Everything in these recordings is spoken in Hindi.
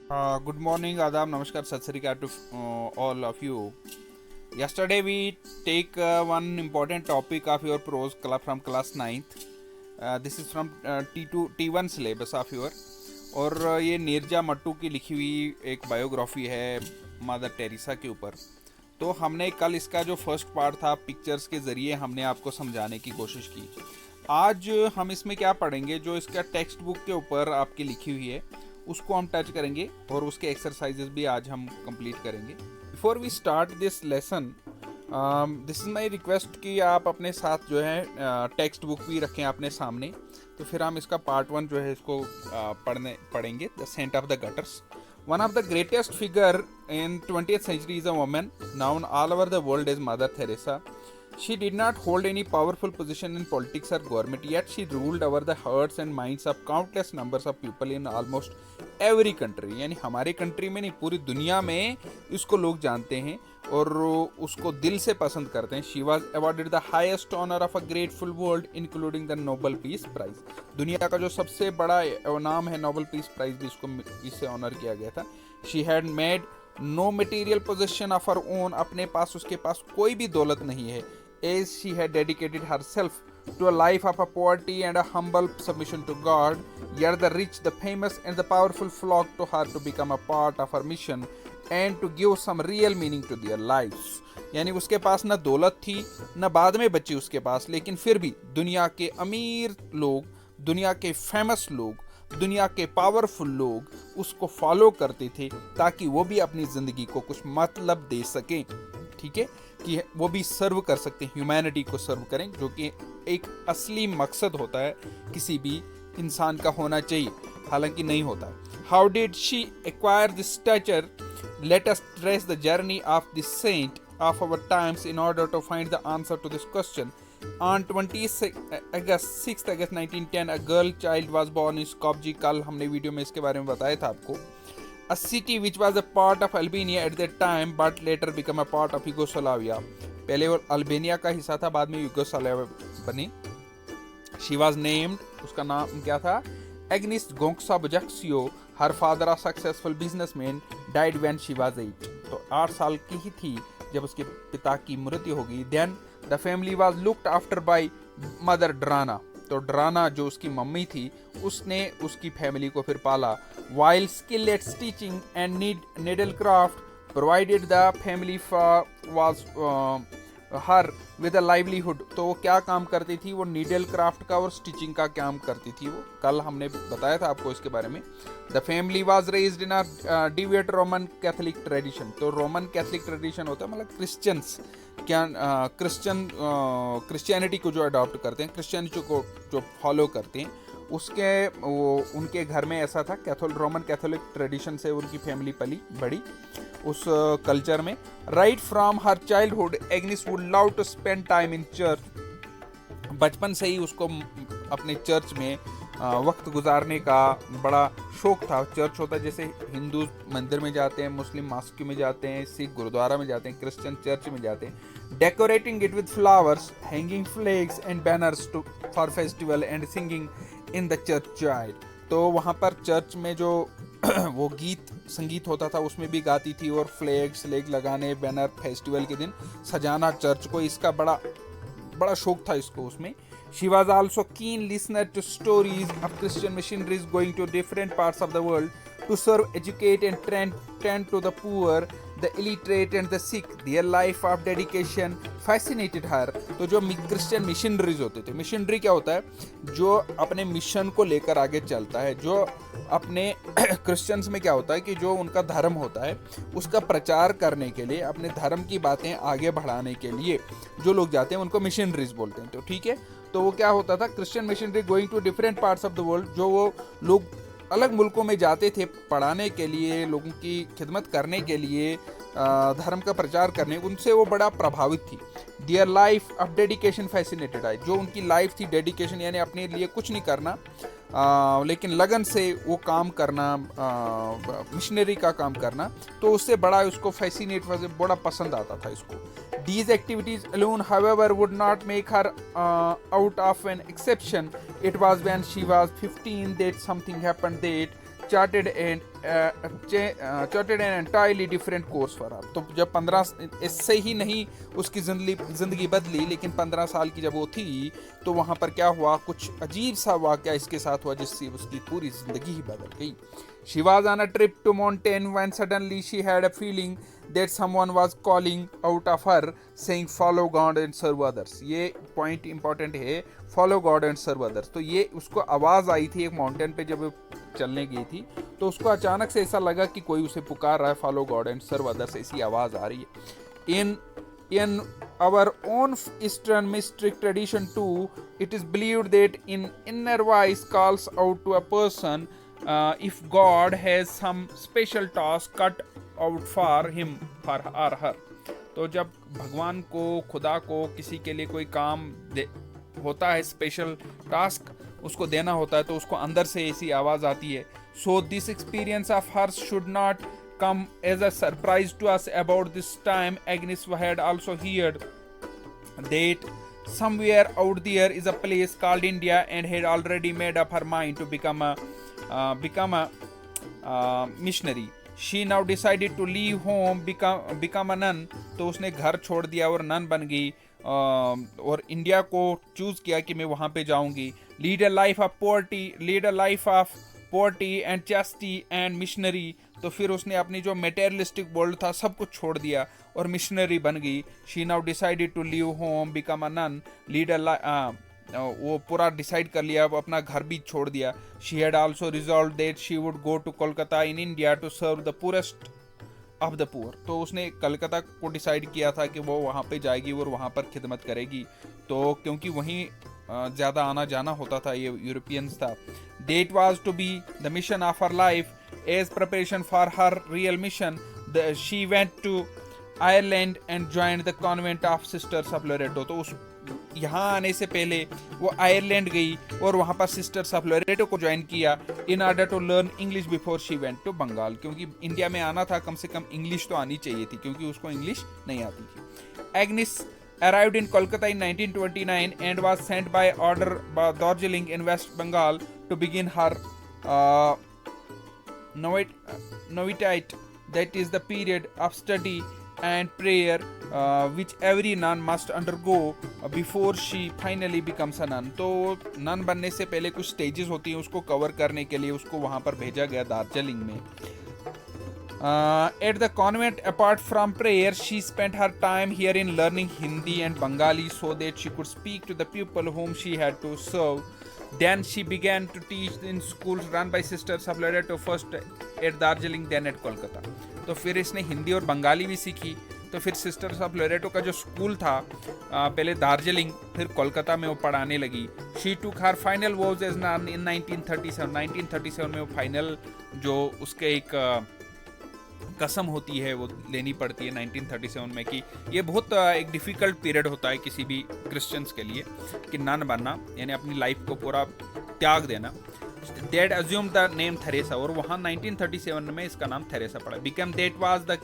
Good morning, Adab, Namaskar, Sat Sri Akal to all of you. Yesterday we take one important topic of your prose from class ninth. This is from T2 T1 syllabus of your. और ये नीरजा मट्टू की लिखी हुई एक बायोग्राफी है मदर टेरेसा के ऊपर। तो हमने कल इसका जो फर्स्ट पार्ट था पिक्चर्स के ज़रिए हमने आपको समझाने की कोशिश की। आज हम इसमें क्या पढ़ेंगे, जो इसका टेक्स्ट बुक के ऊपर आपकी लिखी हुई है उसको हम टच करेंगे और उसके एक्सरसाइजेस भी आज हम कंप्लीट करेंगे। Before we start this lesson, this is my request कि आप अपने साथ जो है टेक्स्ट बुक भी रखें अपने सामने। तो फिर हम इसका पार्ट वन जो है इसको पढ़ेंगे, the saint of the gutters. One of the greatest figure in 20th century is a woman known all over the world as Mother Teresa. She did not hold any powerful position in politics or government, yet she ruled over the hearts and minds of countless numbers of people in almost every country. यानी हमारे कंट्री में नहीं, पूरी दुनिया में इसको लोग जानते हैं और उसको दिल से पसंद करते हैं। She was awarded the highest honour of a grateful world including the Nobel Peace Prize. दुनिया का जो सबसे बड़ा नाम है नोबल पीस प्राइज भी इससे ऑनर किया गया था। She had made no material possession of her own, अपने पास उसके पास कोई भी दौलत नहीं है। As she had dedicated herself to a life of a poverty and a humble submission to God, yet the rich, the famous and the powerful flocked to her to become a part of her mission and to give some real meaning to their lives. यानी उसके पास न दौलत थी न बाद में बची उसके पास, लेकिन फिर भी दुनिया के अमीर लोग, दुनिया के फेमस लोग, दुनिया के पावरफुल लोग उसको फॉलो करते थे ताकि वो भी अपनी ज़िंदगी को कुछ मतलब दे सकें। ठीक है, कि वो भी सर्व कर सकते हैं, ह्यूमैनिटी को सर्व करें, जो कि एक असली मकसद होता है किसी भी इंसान का होना चाहिए, हालांकि नहीं होता। How did she acquire this stature? Let us trace the journey of this saint of our times in order to find the answer to this question. On 6th August 1910, a girl child was born in Skopje. कल हमने वीडियो में इसके बारे में बताया था आपको। A city which was a part of Albania at that time, but later became a part of Yugoslavia. पहले वो अल्बेनिया का हिस्सा था, बाद में यूगोस्लाविया बनी। She was named, उसका नाम क्या था? Agnes Gonça Bojaxio. Her father, a successful businessman, died when she was 8. तो 8 साल की ही थी जब उसके पिता की मृत्यु हो गई। Then the family was looked after by mother Drana. तो ड्राना जो उसकी मम्मी थी उसने उसकी फैमिली को फिर पाला। While skill at stitching and needlecraft provided the family was her with a livelihood. तो वो क्या काम करती थी? वो नीडल क्राफ्ट का और स्टिचिंग का काम करती थी। वो कल हमने बताया था आपको इसके बारे में। The family was raised in a devote Roman Catholic tradition. तो रोमन कैथोलिक ट्रेडिशन होता है मतलब क्रिश्चियंस, क्या क्रिश्चियनिटी को जो अडॉप्ट करते हैं, क्रिश्चियनिटी को जो फॉलो करते हैं, उसके वो उनके घर में ऐसा था। रोमन कैथोलिक ट्रेडिशन से उनकी फैमिली पली बड़ी उस कल्चर में। Right from her childhood Agnes would love to spend time in church. बचपन से ही उसको अपने चर्च में वक्त गुजारने का बड़ा शौक था। चर्च होता है जैसे हिंदू मंदिर में जाते हैं, मुस्लिम मॉस्क में जाते हैं, सिख गुरुद्वारा में जाते हैं, क्रिश्चियन चर्च में जाते हैं। Decorating it with flowers, hanging flags and banners to for festival and singing in the church child. तो वहाँ पर चर्च में जो वो गीत संगीत होता था उसमें भी गाती थी, और फ्लैग लगाने, बैनर फेस्टिवल के दिन सजाना चर्च को, इसका बड़ा शौक था इसको उसमें। She was also keen listener to stories of Christian missionaries going to different parts of the world to serve, educate and tend to the poor, the illiterate and the sick. Their life of dedication fascinated her. तो जो क्रिश्चियन मिशनरीज होते थे, मिशनरी क्या होता है? जो अपने मिशन को लेकर आगे चलता है। जो अपने क्रिश्चियंस में क्या होता है कि जो उनका धर्म होता है उसका प्रचार करने के लिए, अपने धर्म की बातें आगे बढ़ाने के लिए जो लोग जाते हैं उनको मिशनरीज बोलते हैं। तो ठीक है, तो वो क्या होता था? Christian missionary going to different parts of the world, जो वो लोग अलग मुल्कों में जाते थे पढ़ाने के लिए, लोगों की खिदमत करने के लिए, धर्म का प्रचार करने, उनसे वो बड़ा प्रभावित थी। Their life of dedication fascinated I. जो उनकी लाइफ थी डेडिकेशन, यानी अपने लिए कुछ नहीं करना, लेकिन लगन से वो काम करना, मिशनरी का काम करना, तो उससे बड़ा उसको फैसिनेट, बड़ा पसंद आता था इसको। These activities alone, however, would not make her out of an exception. It was when she was 15 that something happened that charted an entirely different course for her. तो जब 15 इससे ही नहीं उसकी जिंदगी बदली, लेकिन 15 साल की जब वो थी तो वहाँ पर क्या हुआ, कुछ अजीब सा वाक़या इसके साथ हुआ जिससे उसकी पूरी ज़िंदगी ही बदल गई. She was on a trip to mountain when suddenly she had a feeling that someone was calling out of her saying follow God and serve others. ये पॉइंट इंपॉर्टेंट है, follow God and serve others. तो ये उसको आवाज़ आई थी एक माउंटेन पे जब चलने गई थी, तो उसको अचानक से ऐसा लगा कि कोई उसे पुकार रहा है, follow God and serve others, ऐसी आवाज़ आ रही है. In our own Eastern mystic tradition too, it is believed that in inner voice calls out to a person if God has some special task cut out for him for or her. तो जब भगवान को, खुदा को किसी के लिए कोई काम होता है, स्पेशल टास्क उसको देना होता है, तो उसको अंदर से ऐसी आवाज़ आती है. So this experience of hers should not come as a surprise to us. About this time Agnes had also heard that somewhere out there is a place called India and had already made up her mind to become a missionary. She now decided to leave home, become a nun. तो उसने घर छोड़ दिया और नन बन गई और इंडिया को चूज किया कि मैं वहाँ पे जाऊँगी. Lead a life of poverty and chastity and missionary. तो फिर उसने अपनी जो मेटेरियलिस्टिक वर्ल्ड था सब कुछ छोड़ दिया और मिशनरी बन गई. She now decided to leave home, become a nun, lead a वो पूरा डिसाइड कर लिया, वो अपना घर भी छोड़ दिया. She had also resolved that she would go to Kolkata in India to serve the poorest of the poor. तो उसने कलकत्ता को डिसाइड किया था कि वो वहाँ पे जाएगी और वहाँ पर खिदमत करेगी. तो क्योंकि वहीं ज़्यादा आना जाना होता था, ये यूरोपियंस था. That was to be the mission of her life. As preparation for her real mission, she went to Ireland and joined the convent of Sisters of Loreto. तो उस यहाँ आने से पहले वो आयरलैंड गई और वहाँ पर सिस्टर्स ऑफ लोरेटो को ज्वाइन किया in order to learn English before she went to Bengal. क्योंकि इंडिया में आना था, कम से कम इंग्लिश तो आनी चाहिए थी, क्योंकि उसको इंग्लिश नहीं आती थी. Ignis arrived in Kolkata in 1929 and was sent by order by Darjeeling in West Bengal to begin her novitiate. That is the period of study and prayer which every nun must undergo before she finally becomes a nun. तो नन बनने से पहले कुछ स्टेजेस होती हैं, उसको कवर करने के लिए उसको वहाँ पर भेजा गया दार्जिलिंग में. At the convent, apart from prayer, she spent her time here in learning Hindi and Bengali so that she could speak to the people whom she had to serve. Then she began to teach in schools run by Sisters of Loreto, first at Darjeeling, then at Kolkata. तो फिर इसने हिंदी और बंगाली भी सीखी. तो फिर सिस्टर्स ऑफ लोरेटो का जो स्कूल था पहले दार्जिलिंग, फिर कोलकाता में वो पढ़ाने लगी. She took her final vows as nun in 1937 में वो फाइनल जो उसके एक कसम होती है वो लेनी पड़ती है 1937 में कि ये बहुत एक डिफ़िकल्ट पीरियड होता है किसी भी क्रिश्चियंस के लिए कि नन बनना, यानी अपनी लाइफ को पूरा त्याग देना. Dad assumed the name Theresa और वहाँ 1937 में इसका नाम थेरेसा पड़ा. Became that was the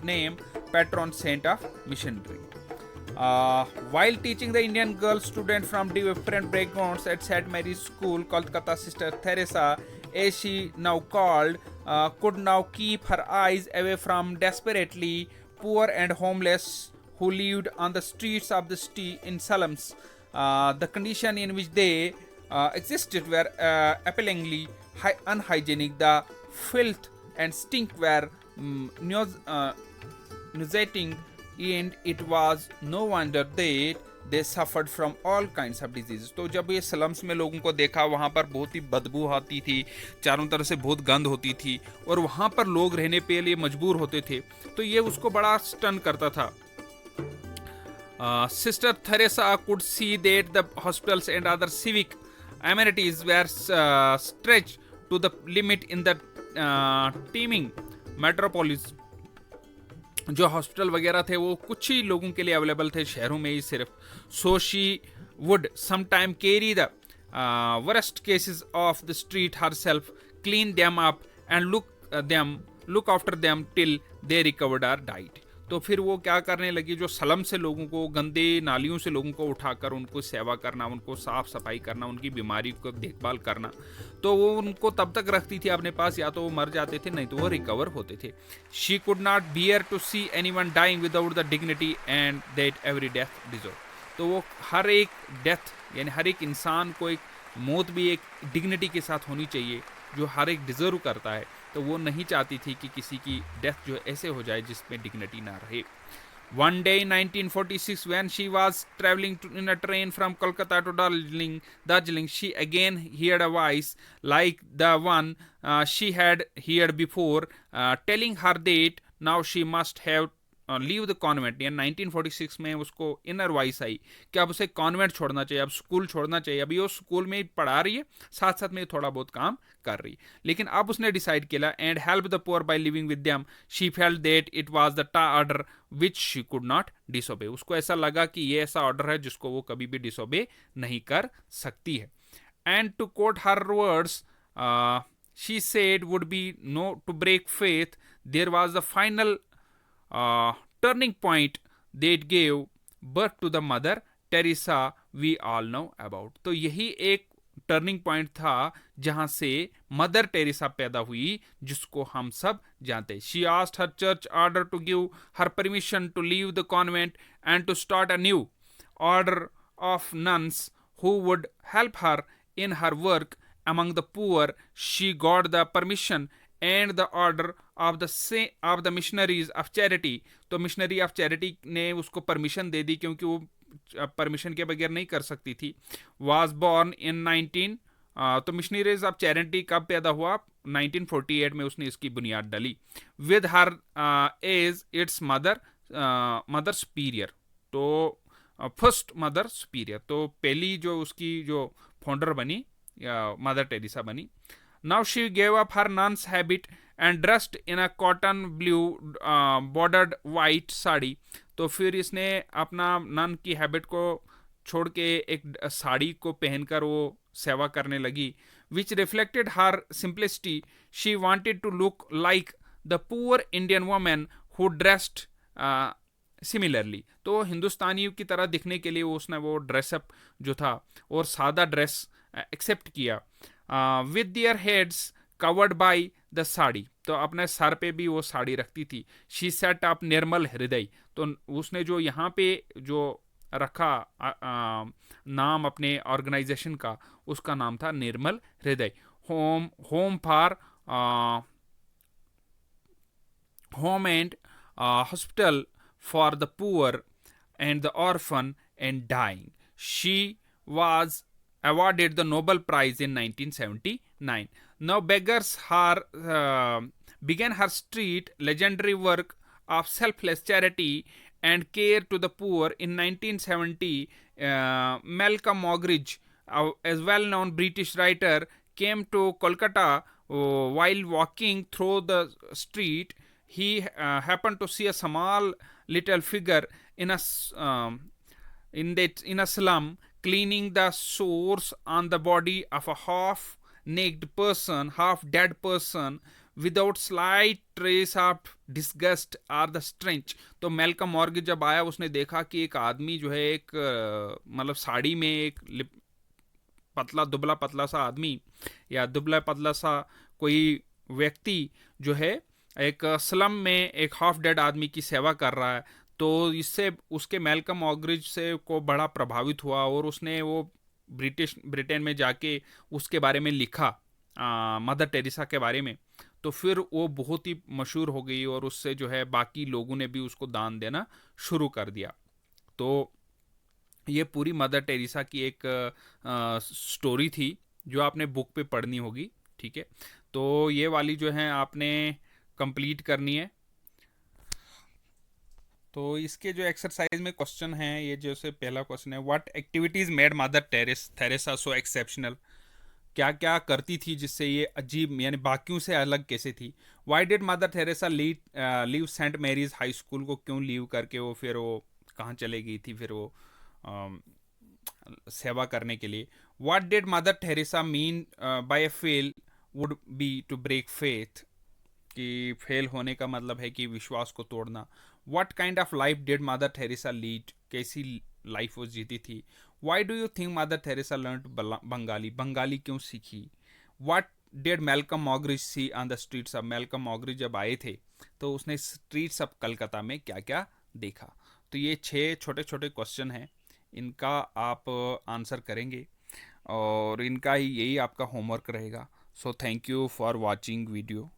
name patron saint of missionary. While teaching the Indian girl student from different backgrounds at St. Mary's School, Kolkata, Sister Theresa, as she now called, could now keep her eyes away from desperately poor and homeless who lived on the streets of the city in slums. The condition in which they existed were appallingly unhygienic. The filth and stink were nauseating, and it was no wonder that they suffered from all kinds of diseases. तो जब ये स्लम्स में लोगों को देखा, वहाँ पर बहुत ही बदबू आती थी, चारों तरफ से बहुत गंद होती थी और वहाँ पर लोग रहने के लिए मजबूर होते थे, तो ये उसको बड़ा स्टन करता था. Sister Theresa could see that the hospitals and other civic amenities were stretched to the limit in the teeming metropolis. जो हॉस्पिटल वगैरह थे वो कुछ ही लोगों के लिए अवेलेबल थे, शहरों में ही सिर्फ. So she would sometime carry the worst cases of the street herself, clean them up and look after them till they recovered or died. तो फिर वो क्या करने लगी, जो स्लम से लोगों को, गंदे नालियों से लोगों को उठाकर उनको सेवा करना, उनको साफ सफाई करना, उनकी बीमारी को देखभाल करना, तो वो उनको तब तक रखती थी अपने पास, या तो वो मर जाते थे नहीं तो वो रिकवर होते थे. She could not bear to see anyone dying without the dignity and that every death deserve. तो वो हर एक डेथ, यानी हर एक इंसान को एक मौत भी एक डिग्निटी के साथ होनी चाहिए, जो हर एक डिजर्व करता है. तो वो नहीं चाहती थी कि किसी की डेथ जो ऐसे हो जाए जिसमें डिग्निटी ना रहे. One day in 1946, when she was traveling in a train from Kolkata to Darjeeling, she again heard a voice like the one she had heard before, telling her that now she must have leave the convent. या 1946 में उसको इनर वॉइस आई कि अब उसे कॉन्वेंट छोड़ना चाहिए, अब स्कूल छोड़ना चाहिए. अभी वो स्कूल में पढ़ा रही है, साथ साथ में थोड़ा बहुत काम कर रही, लेकिन अब उसने डिसाइड किया and help the poor by living with them. She felt that it was the order which she could not disobey. उसको ऐसा लगा कि ये ऐसा ऑर्डर है जिसको वो कभी भी डिसोबे नहीं कर सकती है. And to quote her words, she said would be no to break faith. There was the final turning point that gave birth to the mother Teresa we all know about. तो यही एक टर्निंग पॉइंट था जहां से मदर टेरेसा पैदा हुई, जिसको हम सब जानते. She asked her church order to give her permission to leave the convent and to start a new order of nuns who would help her in her work among the poor. She got the permission and the order of the missionaries of charity. तो मिशनरी ऑफ चैरिटी ने उसको परमिशन दे दी, क्योंकि वो परमिशन के बगैर नहीं कर सकती थी. was born in 19 तो मिशनरीज ऑफ चैरिटी कब पैदा हुआ, 1948 में उसने इसकी बुनियाद डाली. With her as its mother superior. तो फर्स्ट मदर सुपीरियर, तो पहली जो उसकी जो फाउंडर बनी, मदर टेरेसा बनी. Now she gave up her nuns habit and dressed in a cotton blue bordered white sari. तो फिर इसने अपना नन की हैबिट को छोड़ के एक साड़ी को पहनकर वो सेवा करने लगी. Which reflected her simplicity. She wanted to look like the poor Indian women who dressed similarly. तो हिंदुस्तानियों की तरह दिखने के लिए उसने वो ड्रेसअप जो था और सादा ड्रेस एक्सेप्ट किया. With their heads covered by the sari. तो अपने सर पे भी वो साड़ी रखती थी. शी सेट अप निर्मल हृदय. तो उसने जो यहाँ पे जो रखा नाम अपने ऑर्गेनाइजेशन का, उसका नाम था निर्मल हृदय. Home for home and hospital for the poor and the orphan and dying. She was awarded the Nobel Prize in 1979. Now beggars began her street legendary work of selfless charity and care to the poor. In 1970, Malcolm Muggeridge, a well-known British writer, came to Kolkata. While walking through the street, he happened to see a small little figure in a slum cleaning the sores on the body of a half naked person, half dead person, without slight trace of disgust or the stench. तो मेलकम मॉर्गेज जब आया, उसने देखा कि एक आदमी जो है एक मतलब साड़ी में एक पतला दुबला पतला सा आदमी या दुबला पतला सा कोई व्यक्ति जो है एक स्लम में एक हाफ डेड आदमी की सेवा कर रहा है. तो इससे उसके मेलकम मॉगरिज से को बड़ा प्रभावित हुआ और उसने वो ब्रिटेन में जाके उसके बारे में लिखा, मदर टेरेसा के बारे में. तो फिर वो बहुत ही मशहूर हो गई और उससे जो है बाकी लोगों ने भी उसको दान देना शुरू कर दिया. तो ये पूरी मदर टेरेसा की एक स्टोरी थी जो आपने बुक पे पढ़नी होगी. ठीक है, तो ये वाली जो है आपने कंप्लीट करनी है. तो इसके जो एक्सरसाइज में क्वेश्चन हैं, ये जैसे पहला क्वेश्चन है, what activities made mother Teresa so exceptional. क्या क्या करती थी जिससे ये अजीब यानी बाकियों से अलग कैसे थी. Why did mother Teresa leave Saint Mary's high school को क्यों लीव करके वो फिर वो कहाँ चले गई थी फिर वो सेवा करने के लिए. What did mother Teresa mean by fail would be to break faith. कि फेल होने का मतलब है कि विश्वास को तोड़ना. What kind of life did Mother Teresa lead, कैसी लाइफ वो जीती थी. Why do you think Mother Teresa learn Bengali, Bengali क्यों सीखी. What did Malcolm Muggeridge see on the streets of, Malcolm Muggeridge जब आए थे तो उसने स्ट्रीट्स ऑफ कलकत्ता में क्या क्या देखा. तो ये 6 छोटे छोटे क्वेश्चन हैं, इनका आप आंसर करेंगे और इनका ही यही आपका होमवर्क रहेगा. So thank you for watching video.